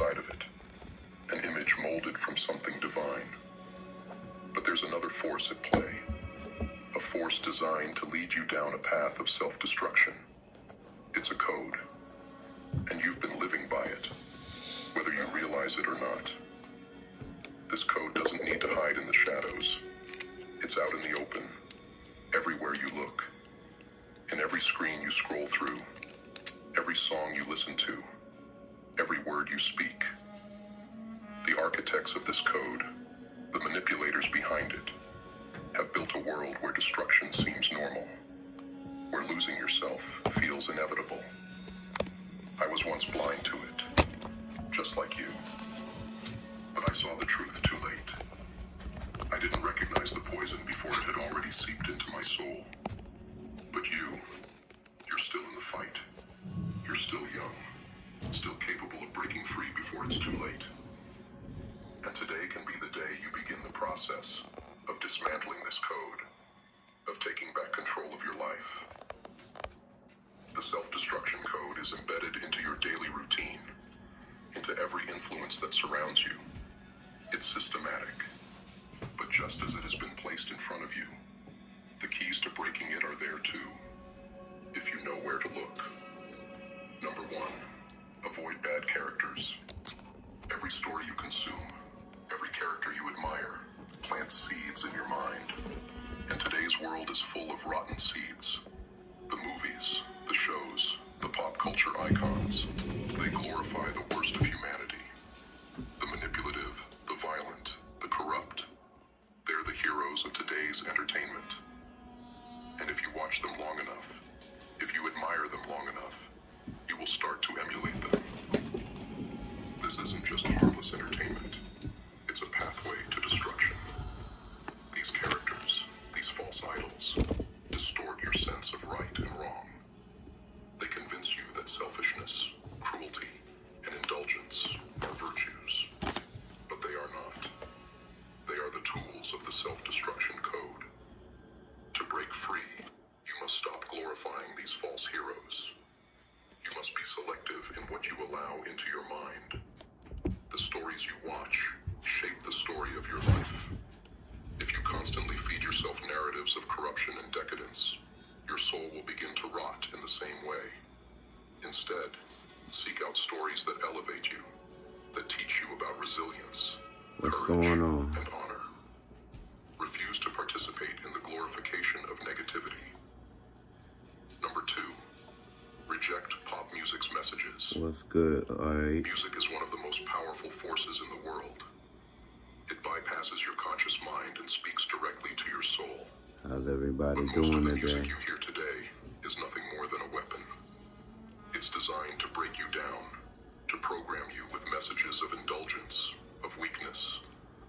inside of it, an image molded from something divine. But there's another force at play, a force designed to lead you down a path of self-destruction. It's a code, and you've been living by it, whether you realize it or not. This code doesn't need to hide in the shadows. It's out in the open, everywhere you look, in every screen you scroll through, every song you listen to, every word you speak. The architects of this code, the manipulators behind it, have built a world where destruction seems normal, where losing yourself feels inevitable. I was once blind to it, just like you. But I saw the truth too late. I didn't recognize the poison before it had already seeped into my soul. But you're still in the fight. You're still young, still capable of breaking free before it's too late. And today can be the day you begin the process of dismantling this code, of taking back control of your life. The self-destruction code is embedded into your daily routine, into every influence that surrounds you. It's systematic, but just as it has been placed in front of you, the keys to breaking it are there too, if you know where to look. Number 1, avoid bad characters. Every story you consume, every character you admire, plants seeds in your mind. And today's world is full of rotten seeds. The movies, the shows, the pop culture icons, they glorify the worst of humanity. The manipulative, the violent, the corrupt. They're the heroes of today's entertainment. And if you watch them long enough, if you admire them long enough, you will start to emulate them. This isn't just harmless entertainment. It's a pathway to destruction. These characters, these false idols, distort your sense of right and wrong. They convince you that selfishness, cruelty, and indulgence are virtues. But they are not. They are the tools of the self-destruction code. To break free, you must stop glorifying these false heroes. You must be selective in what you allow into your mind. The stories you watch shape the story of your life. If you constantly feed yourself narratives of corruption and decadence, your soul will begin to rot in the same way. Instead, seek out stories that elevate you, that teach you about resilience, courage, and honor. Refuse to participate in the glorification of negativity. Number 2, reject pop music's messages. What's good? All right. Music is one of the most powerful forces in the world. It bypasses your conscious mind and speaks directly to your soul. How's everybody But most of doing the today? music you hear today is nothing more than a weapon. It's designed to break you down, to program you with messages of indulgence, of weakness,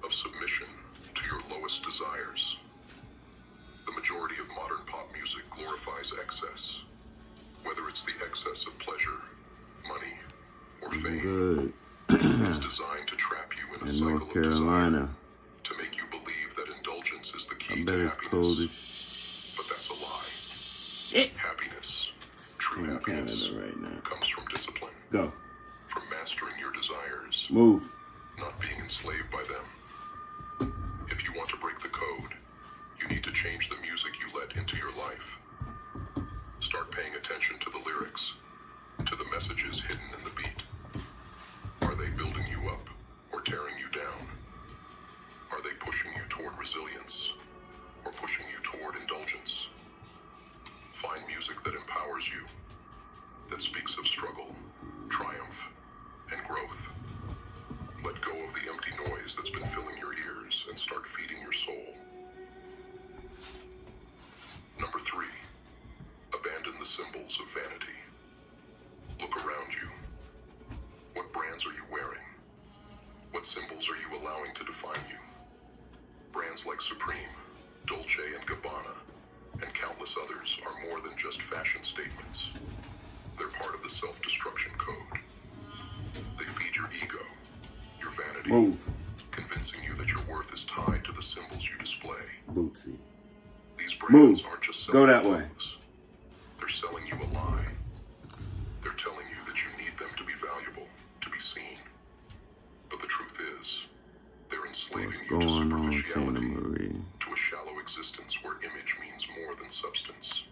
of submission to your lowest desires. The majority of modern pop music glorifies excess, whether it's the excess of pleasure, money, or fame. Good. It's designed to trap you in a In cycle North of desire, Carolina. to make you believe that indulgence is the I key bet to it's cold happiness. as But that's a lie. shit Happiness, true in happiness, Canada right now. comes from discipline, Go. from mastering your desires, Move. not being enslaved by them. If you want to break the code, you need to change the music you let into your life. Start paying attention to the lyrics, to the messages hidden in the beat. Are they building you up or tearing you down? Are they pushing you toward resilience or pushing you toward indulgence? Find music that empowers you, that speaks of struggle, triumph, and growth. Let go of the empty noise that's been filling your ears and start feeding your soul. Number 3, abandon the symbols of vanity. Look around you. What brands are you wearing? What symbols are you allowing to define you? Brands like Supreme, Dolce & Gabbana, and countless others are more than just fashion statements. They're part of the self-destruction code. They feed your ego, your vanity, Move. convincing you that your worth is tied to the symbols you display. Bootsy. These brands aren't just selling Go that way. clothes. They're selling you a lie. They're telling you that you need them to be valuable, to be seen. Santa reality Maria. to a shallow existence where image means more than substance.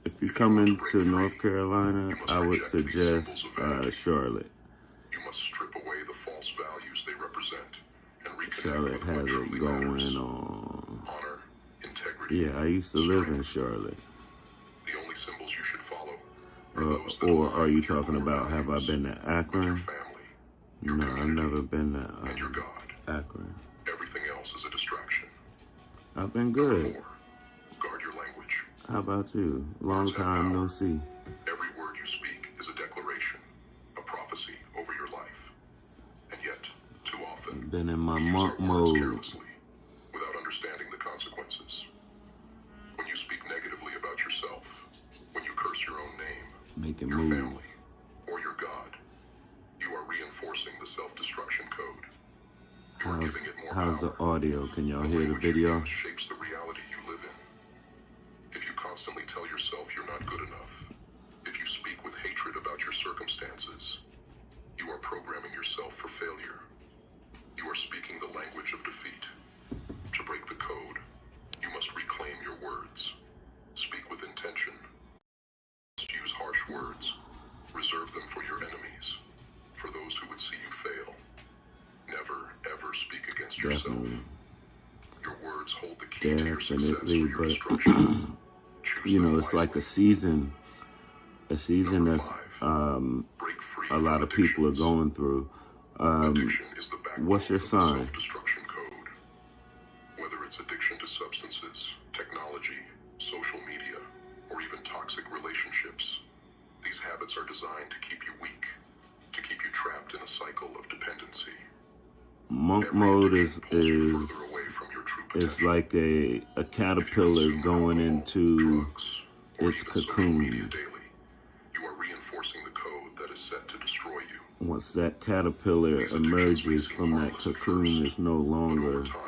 If you come into North Carolina, I would suggest Charlotte. You must strip away the false values they represent and reconnect Charlotte with what has truly it going matters. on. Honor, integrity, Yeah, I used to live in strength. Charlotte. The only symbols you should follow are those that Or align are you with your talking core about, have I values, been to with your Akron? family, your No, I've community, never been and your to God. Akron. Everything else is a distraction. I've been Number good. 4, guard your language. How about you? Long Words have time power. no see. Every word you speak is a declaration, a prophecy over your life. And yet, too often, Been in my we use monk our words mode. carelessly, without understanding the consequences. When you speak negatively about yourself, when you curse your own name, Making your moves. family, or your God, you are reinforcing the self-destruction code. You are giving it more How's power. the audio? Can y'all The hear the language you video? use shapes the reality you live in. If you constantly tell yourself you're not good enough, if you speak with hatred about your circumstances, you are programming yourself for failure. You are speaking the language of defeat. To break the code, you must reclaim your words. Speak with intention. Use harsh words. Reserve them for your enemies, for those who would see you fail. Never, ever speak against yourself. Definitely. Your words hold the key to your success or Definitely, your but destruction. Choose you know, them it's like a wisely. season Number that's 5, break free a lot from of people are addictions. going through. Addiction is the backbone What's your of the sign? self-destruction code. Whether it's addiction to substances, technology, social media, or even toxic relationships, these habits are designed to keep you weak, to keep you trapped in a cycle of dependency. Monk Every mode addiction pulls you is further away from your true it's potential. like a If you caterpillar consume going alcohol, into drugs, or its even social media cocoon. daily, you are reinforcing the code that is set to destroy you. Once that caterpillar These addictions may emerges seem from that harmless at cocoon, first, it's no but longer over time,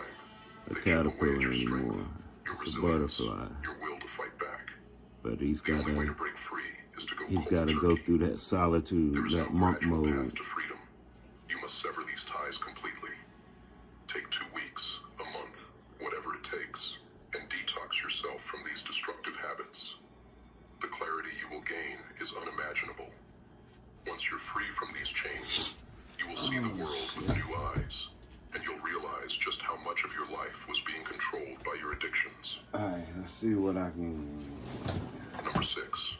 a they chip away at caterpillar your strength, anymore. your It's a resilience, butterfly. your will to fight back. But he's The only way to gotta break free is to go he's cold gotta go turkey. through that solitude, There is no that monk gradual mode. path to freedom. You must sever these ties completely. Take 2 weeks, a month, whatever it takes, and detox yourself from these destructive habits. The clarity you will gain is unimaginable. Once you're free from these chains, you will see the world with new eyes, and you'll realize just how much of your life was being controlled by your addictions. Alright, let's see what I can. Number 6,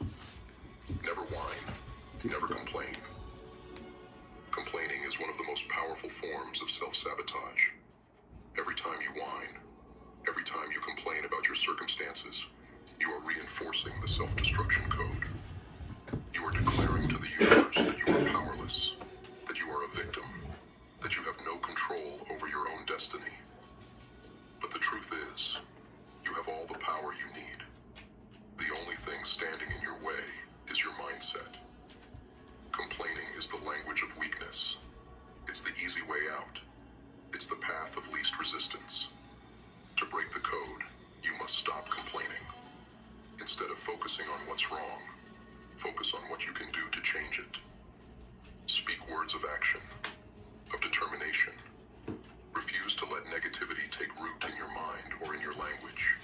never whine, never complain. Complaining is one of the most powerful forms of self-sabotage. Every time you whine, every time you complain about your circumstances, you are reinforcing the self-destruction code. You are declaring to the universe that you are powerless, that you are a victim, that you have no control over your own destiny. But the truth is, you have all the power you need. The only thing standing in your way is your mindset. Complaining is the language of weakness. It's the easy way out. It's the path of least resistance. To break the code, you must stop complaining. Instead of focusing on what's wrong, focus on what you can do to change it. Speak words of action, of determination. Refuse to let negativity take root in your mind or in your language.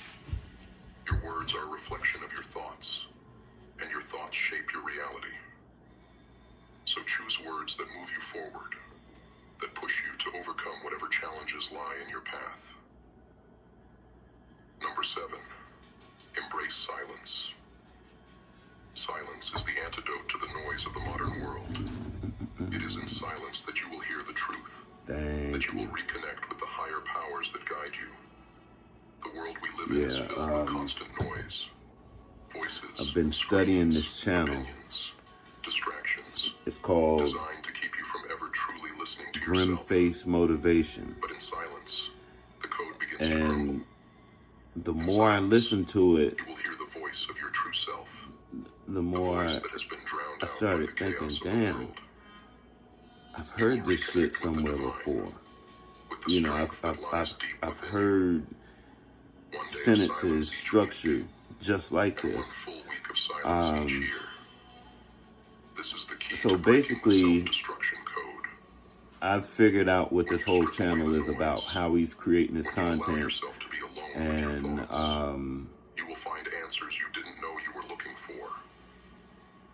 Your words are a reflection of your thoughts, and your thoughts shape your reality. So choose words that move you forward, that push you to overcome whatever challenges lie in your path. Number 7, embrace silence. Silence is the antidote to the noise of the modern world. It is in silence that you will hear the truth, that you will reconnect with the higher powers that guide you. The world we live in is filled with constant noise, voices, I've been studying screens, this channel. opinions, distractions, It's called designed to keep you from ever truly listening to Grim yourself. Face Motivation. But in silence, the code begins to crumble. And the In more I silence, listen to it, you will hear the voice of your true self, the the more voice that has been drowned I out by started the thinking, chaos of the damn, world. I've heard this shit Reconnect with the somewhere divine, before. with the You know, strength that lies deep I've within you. heard One day of sentences silence each structured week, just like and this. 1 full week of silence each year. This is the key So to breaking the basically, self-destruction code. I've figured out what this whole channel is about, how he's creating his When you allow content, yourself to be alone with your and thoughts, you will find answers you didn't know you were looking for.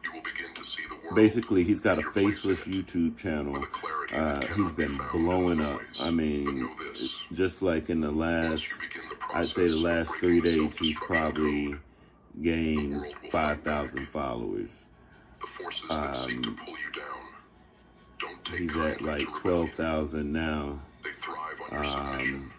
You will begin to see the world. basically he's got a and your place in faceless it, YouTube channel. with a clarity that He's cannot be been found in the blowing up. noise. I But mean, know this. just like in the last, Once you begin the I'd say the process of last breaking 3 the days, he's self-destruction probably code, gained world will fight 5,000 back. followers. The forces that seek to pull you down don't take He's kindly at like to rebellion. 12,000 now, They thrive on your submission,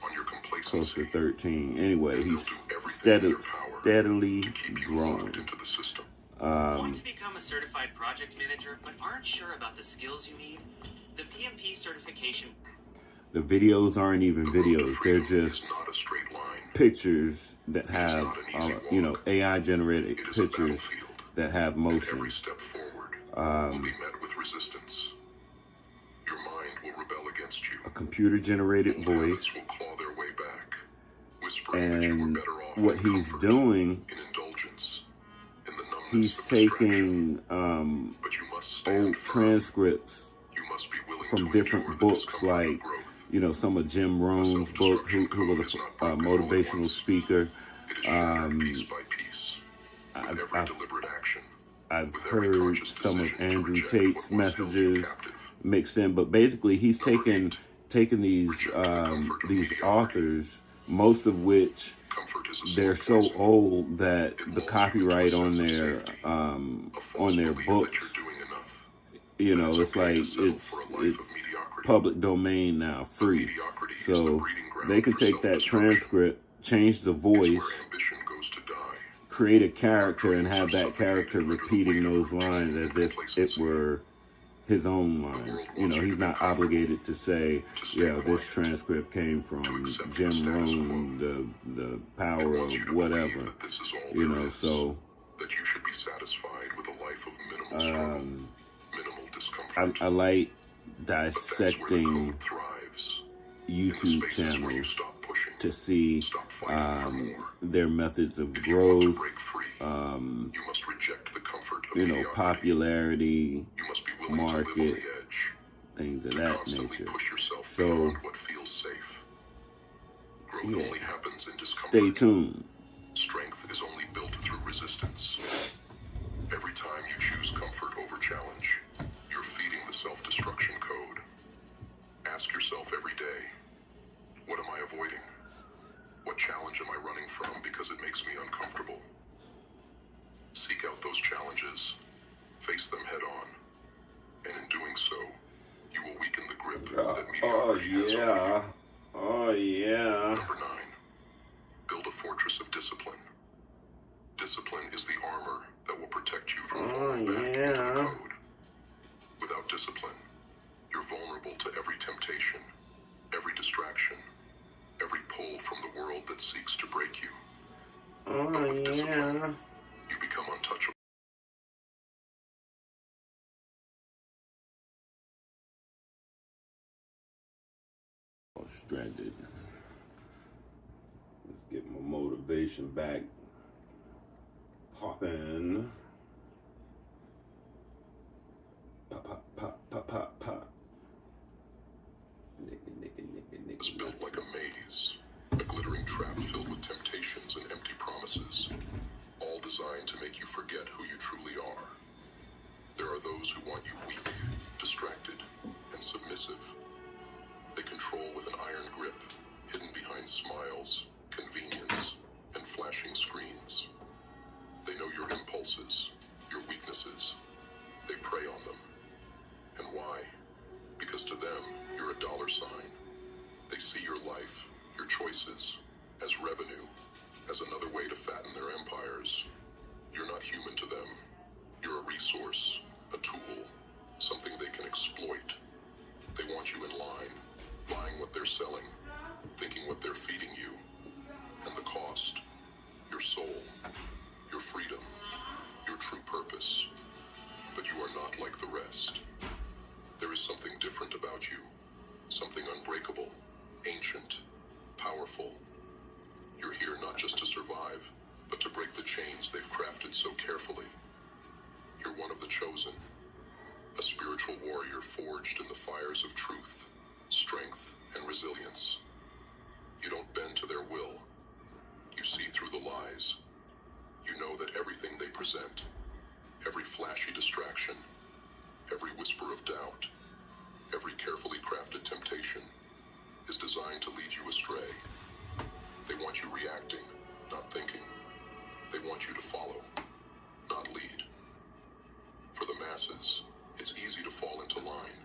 on your close complacency, to 13. Anyway, and they'll he's do everything in their power steadily to keep you growing. locked into the system. Want to become a certified project manager but aren't sure about the skills you need? The PMP certification. The videos aren't even The road to videos; they're freedom just is not a straight line. pictures that have, not an easy walk. AI generated It is a pictures battlefield, that have and motion. every step forward will be met with resistance. Your mind will rebel against you. A computer generated Old voice, habits will claw their way back, whispering that you were and better off what in he's comfort, doing, in indulgence, in the numbness he's of distraction. taking But you must stand old firm. transcripts You must be willing from to different endure the books, discomfort like of growth. some of Jim Rohn's books, who was a motivational speaker. It is shattered piece by piece, with every I've deliberate action. I've With every heard conscious some of decision to Andrew reject Tate's what once held you messages captive. mixed in, but basically he's Number taken these Reject the comfort of these mediocrity. authors, most of which Comfort is a they're slow so poison. old that It the lulls you copyright into a on sense of their safety, a on false their belief books, that you're doing enough. it's okay like to settle for a life it's of mediocrity. public domain now, free. Mediocrity is the So breeding ground they can for take that self-destruction. transcript, change the It's voice, where ambition goes to die. create a character, and have Dreams that are character suffocated under the repeating weight of those routine lines and as if it complacency. were his own world lines. wants you to He's be not comfortable, obligated to say, to stay yeah, this quiet, transcript came from to accept the Jim status Rohn, the It power wants you of to whatever. believe that this is all there is, So that you should be satisfied with a life of minimal struggle, minimal discomfort. I like But that's where the dissecting code thrives. In the YouTube spaces where you channels stop pushing, to see stop fighting for more. their methods of If you want to growth, break free, you must reject the comfort of mediocrity. popularity, You must be willing to live on market, the edge, things of to that constantly nature. push yourself So beyond what feels safe. Growth yeah, only happens in discomfort. stay tuned. Strength is only built through resistance. Every time you choose comfort over challenge, you're feeding the self-destruction code. Ask yourself every day, what am I avoiding? What challenge am I running from because it makes me uncomfortable? Seek out those challenges, face them head on, and in doing so, you will weaken the grip that mediocrity has over you. Oh yeah. Number 9. Build a fortress of discipline. Discipline is the armor that will protect you from falling back into the code. Without discipline, you're vulnerable to every temptation, every distraction, every pull from the world that seeks to break you. But with discipline, you become untouchable. Stranded. Let's get my motivation back poppin'. Pop, pop, pop, pop, pop, pop. Is built like a maze, a glittering trap filled with temptations and empty promises, all designed to make you forget who you truly are. There are those who want you weak, distracted, and submissive. They control with an iron grip, hidden behind smiles, convenience, and flashing screens. They know your impulses, your weaknesses. They prey on them. And why? Because to them, you're a dollar sign. They see your life, your choices, as revenue, as another way to fatten their empires. You're not human to them. You're a resource, a tool, something they can exploit. They want you in line, buying what they're selling, thinking what they're feeding you. And the cost, your soul, your freedom, your true purpose. But you are not like the rest. There is something different about you, something unbreakable, ancient, powerful. You're here not just to survive, but to break the chains they've crafted so carefully. You're one of the chosen, A spiritual warrior forged in the fires of truth, strength, and resilience. You don't bend to their will. You see through the lies. You know that everything they present, every flashy distraction, every whisper of doubt, every carefully crafted temptation, is designed to lead you astray. They want you reacting, not thinking. They want you to follow, not lead. For the masses, it's easy to fall into line,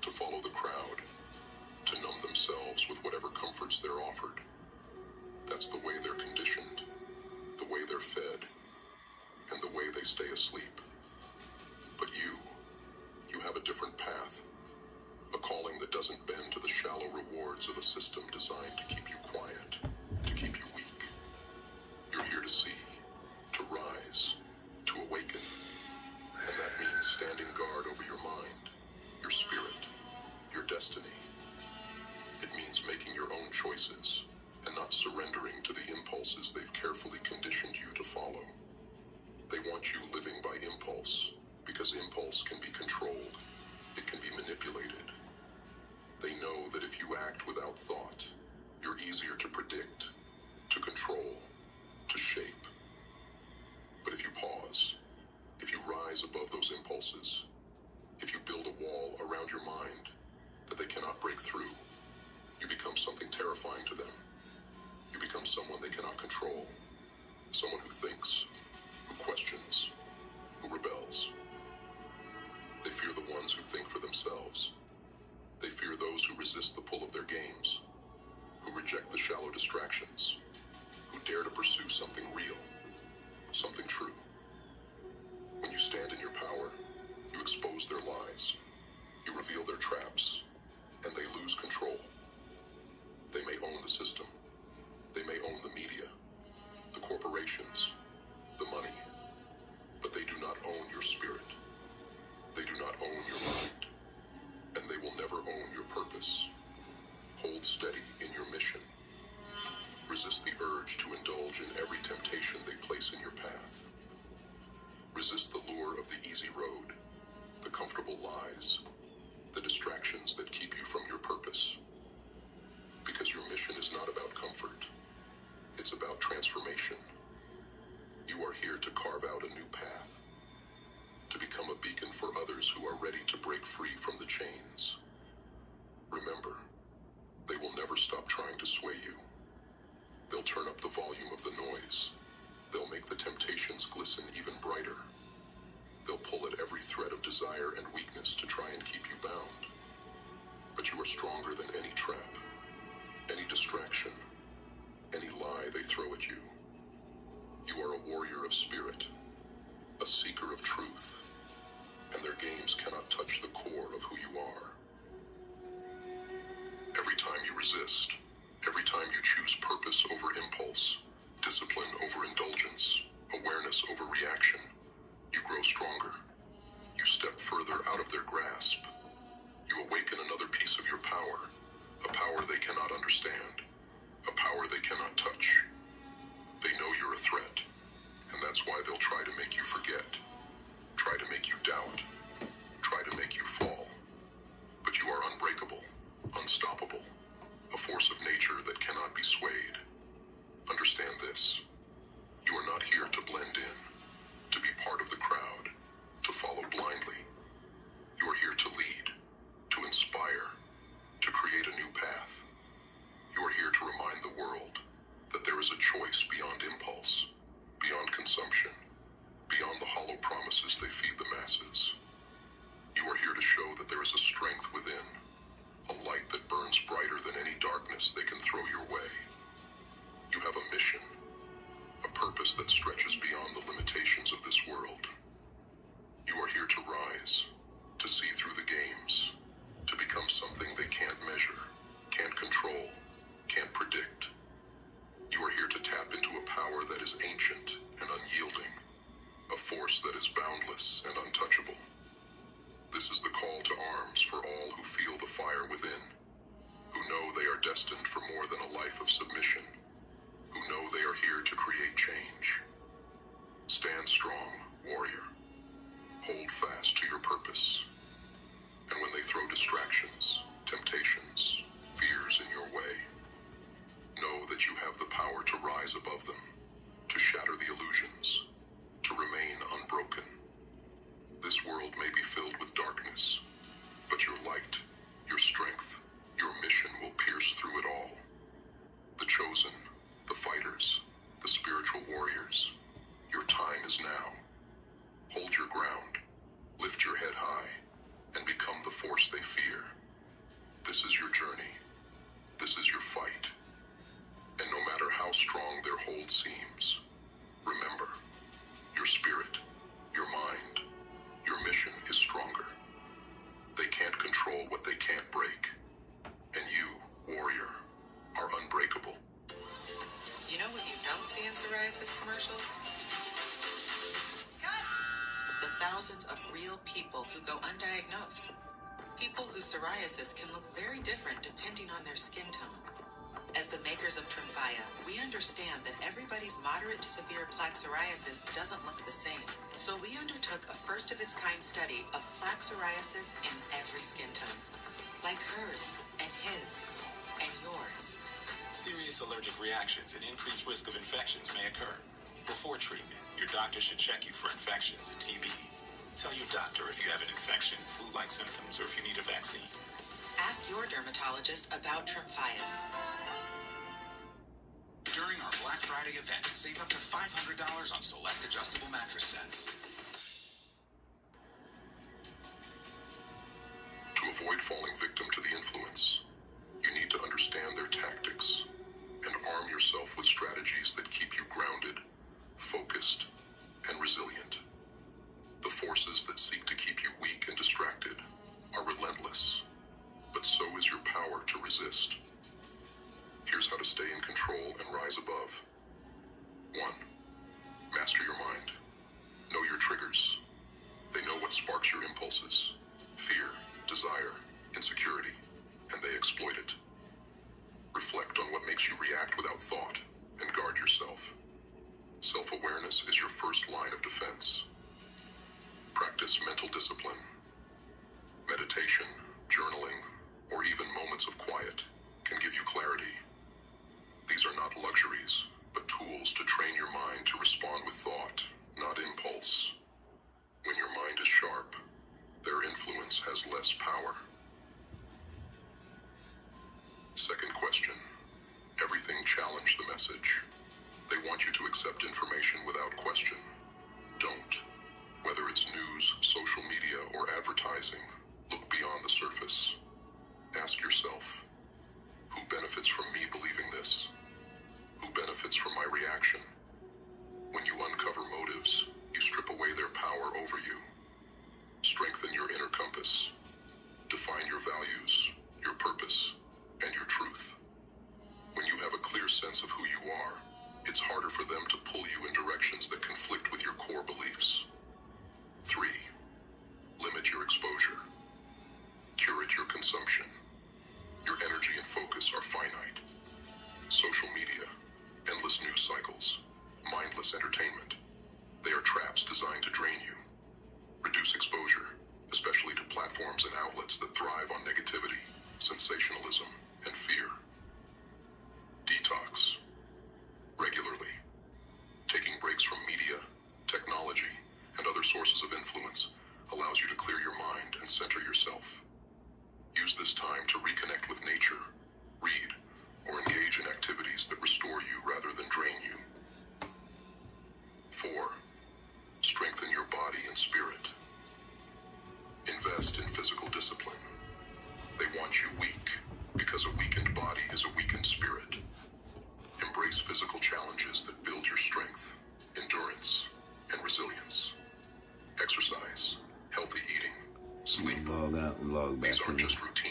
to follow the crowd, to numb themselves with whatever comforts they're offered. That's the way they're conditioned, the way they're fed, and the way they stay asleep. But you have a different path, a calling that doesn't bend to the shallow rewards of a system designed to keep you quiet, to keep you weak. You're here to see, to rise, to awaken. And that means standing guard over your mind, your spirit, your destiny. It means making your own choices and not surrendering to the impulses they've carefully conditioned you to follow. They want you living by impulse, because impulse can be controlled, it can be manipulated. They know that if you act without thought, you're easier to predict, to control, to shape. But if you pause, if you rise above those impulses, if you build a wall around your mind that they cannot break through, you become something terrifying to them. You become someone they cannot control, someone who thinks, who questions, who rebels. They fear the ones who think for themselves. They fear those who resist the pull of their games, who reject the shallow distractions, who dare to pursue something real, something true. When you stand in your power, you expose their lies, you reveal their traps, and they lose control. They may own the system, they may own the media, the corporations, the money, but they do not own your spirit. They do not own your mind, and they will never own your purpose. Hold steady in your mission. Resist the urge to indulge in every temptation they place in your path. Resist the lure of the easy road, the comfortable lies, the distractions that keep you from your purpose. Because your mission is not about comfort. It's about transformation. You are here to carve out a new path, to become a beacon for others who are ready to break free from the chains. Remember, they will never stop trying to sway you. They'll turn up the volume of the noise. They'll make the temptations glisten even brighter. They'll pull at every thread of desire and weakness to try and keep you bound. But you are stronger than any trap, any distraction, any lie they throw at you. You are a warrior of spirit, a seeker of truth, and their games cannot touch the core of who you are. Every time you resist, every time you choose purpose over impulse, discipline over indulgence, awareness over reaction, you grow stronger. You step further out of their grasp. You awaken another piece of your power, a power they cannot understand, a power they cannot touch. They know you're a threat, and that's why they'll try to make you forget, try to make you doubt, try to make you fall. But you are unbreakable, unstoppable, a force of nature that cannot be swayed. Understand this. You are not here to blend in, to be part of the crowd, to follow blindly. You are here to lead, to inspire, to create a new path. You are here to remind the world that there is a choice beyond impulse, beyond consumption, beyond the hollow promises they feed the masses. You are here to show that there is a strength within, a light that burns brighter than any darkness they can throw your way. You have a mission, a purpose that stretches beyond the limitations of this world. You are here to rise, to see through the games, to become something they can't measure, can't control, can't predict. You are here to tap into a power that is ancient and unyielding, a force that is boundless and untouchable. This is the call to arms for all who feel the fire within, who know they are destined for more than a life of submission, who know they are here to create change. Stand strong, warrior. Hold fast to your purpose, have the power to rise above them, to shatter the illusions, to remain unbroken. This world may be filled with darkness, but your light, your strength, your mission will pierce through it all. The chosen, the fighters, the spiritual warriors, your time is now. Hold your ground, lift your head high, and become the force they fear. This is your journey. This is your fight. And no matter how strong their hold seems, remember, your spirit, your mind, your mission is stronger. They can't control what they can't break. And you, warrior, are unbreakable. You know what you don't see in psoriasis commercials? The thousands of real people who go undiagnosed. People whose psoriasis can look very different depending on their skin tone. As the makers of Tremfya, we understand that everybody's moderate to severe plaque psoriasis doesn't look the same. So we undertook a first-of-its-kind study of plaque psoriasis in every skin tone. Like hers, and his, and yours. Serious allergic reactions and increased risk of infections may occur. Before treatment, your doctor should check you for infections and TB. Tell your doctor if you have an infection, flu-like symptoms, or if you need a vaccine. Ask your dermatologist about Tremfya. During our Black Friday event, save up to $500 on select adjustable mattress sets. To avoid falling victim to the influence, you need to understand their tactics and arm yourself with strategies that keep you grounded, focused, and resilient. The forces that seek to keep you weak and distracted are relentless, but so is your power to resist. Here's how to stay in control and rise above. 1. Master your mind. Know your triggers. They know what sparks your impulses: fear, desire, insecurity, and they exploit it. Reflect on what makes you react without thought and guard yourself. Self-awareness is your first line of defense. Practice mental discipline. Meditation, journaling, or even moments of quiet can give you clarity. These are not luxuries, but tools to train your mind to respond with thought, not impulse. When your mind is sharp, their influence has less power. Second question. Everything challenge the message. They want you to accept information without question. Don't. Whether it's news, social media, or advertising, look beyond the surface. Ask yourself, who benefits from me believing this? Who benefits from my reaction? When you uncover motives, you strip away their power over you. Strengthen your inner compass. Define your values, your purpose, and your truth. When you have a clear sense of who you are, it's harder for them to pull you in directions that conflict with your core beliefs. 3. Limit your exposure. Curate your consumption. Your energy and focus are finite. Social media, endless news cycles, mindless entertainment. They are traps designed to drain you. Reduce exposure, especially to platforms and outlets that thrive on negativity, sensationalism, and fear. Detox. Regularly. Taking breaks from media, technology, and other sources of influence allows you to clear your mind and center yourself. Use this time to reconnect with nature, read, or engage in activities that restore you rather than drain you. 4. Strengthen your body and spirit. Invest in physical discipline. They want you weak, because a weakened body is a weakened spirit. Embrace physical challenges that build your strength, endurance, and resilience. Exercise, healthy eating, sleep. Log out and log back These aren't in. just routines.